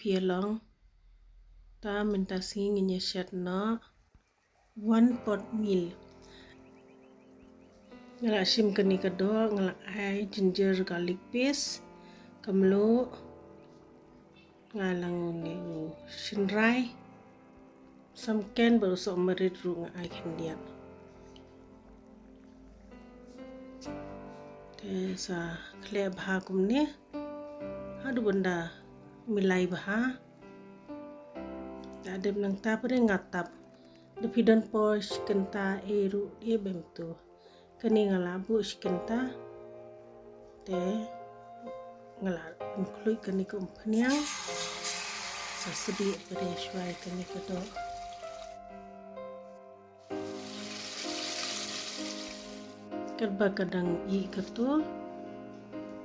pia long ta minta singinya shat na 1 pot meal ngala shim kani kado ngala ai ginger garlic paste kamlo ngalang ni shinrai samken baru so merit ru ngai kendian te sa kle bha kumne hadu benda milai bha ada nang ta pare ngatap de pidan posh kenta eru e bemtu kani ngala bu shkenta te ngala include kani ko panyang sa sedi pare shwai kani kado kerba kadang i kato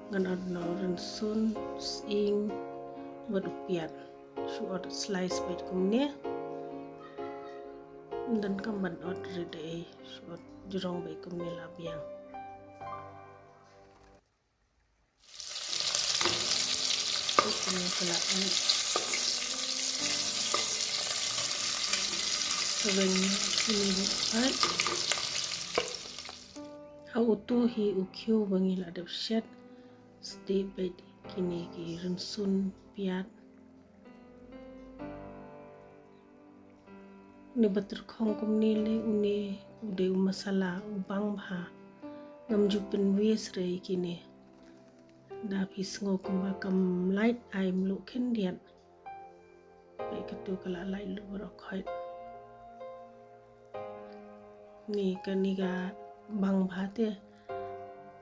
ngan adna rensun sing wadupian suot slice bait kumne dan kamban order dei suot jurong bai kumne labiang ini kala ini sebenarnya ini pat how to hi ukyo bangil adap shet stay bait kini ki rensun piat ni bater khong kumni le uni ude masala ubang bha ngamjupin wes rei kini da pisngo kumba kam light aim lu kendian bai katu kala light lu rokhoi ni kaniga bang bhate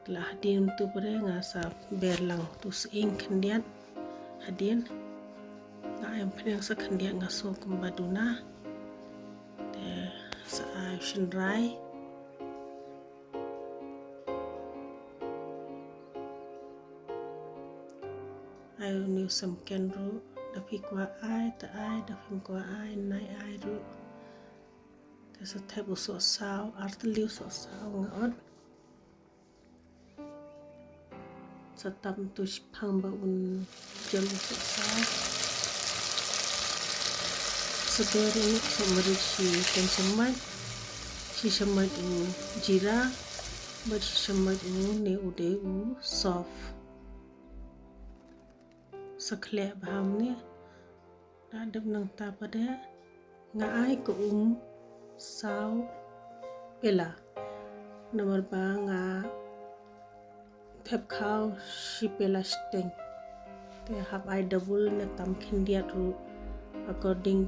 la hadin tu pare ngasa berlang tu sing kendian hadin na aim prenang sa kendian ngaso kumba duna sa shinrai ayo ni samken ru da pikwa ai ta ai da fikwa ai nai ai ru ta sa thaibu so sao artliu so sao ngot sa tam tu phang ba un jam so sao seberi ni semeri si kensemai si semai u jira ber si semai u ne ude u soft sakhle bham ne da dab nang ta pada nga ai ko sao pela nomor ba nga phep khao si pela steng te hab ai double ne tam khindia ru according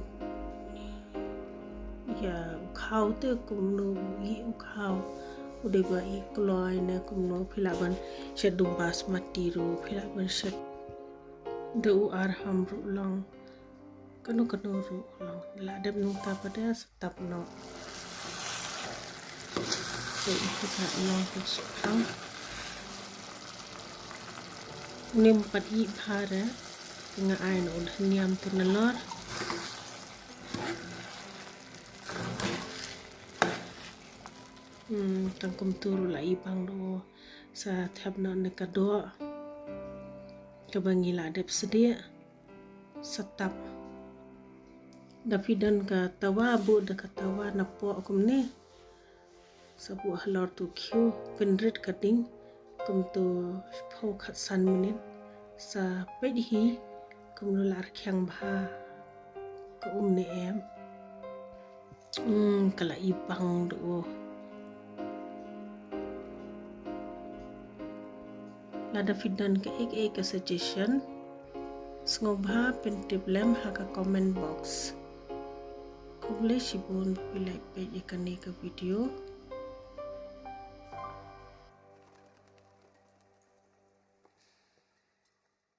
ya khao te kumno i khao ude ba i kloi ne kumno philaban shedu basmati ru philaban shed do arham ru long kanu ru long la dab nung ta pada stap no so itu ta long pang nim pat i phara nga ai no dhaniam tu nalor tangkum turu la ibang do sa thap no ne kado kabangila dep sedia setap dapidan ka tawa bu da ka tawa na po kumne sabu halor tu kyu pendrit cutting kum tu pho khat san minute sa pedhi kum no lar khyang bha ko ne em kala ibang do lada fidan ke ek suggestion sngoba pentiblem haka comment box kuble shibun pilai page ikani ka video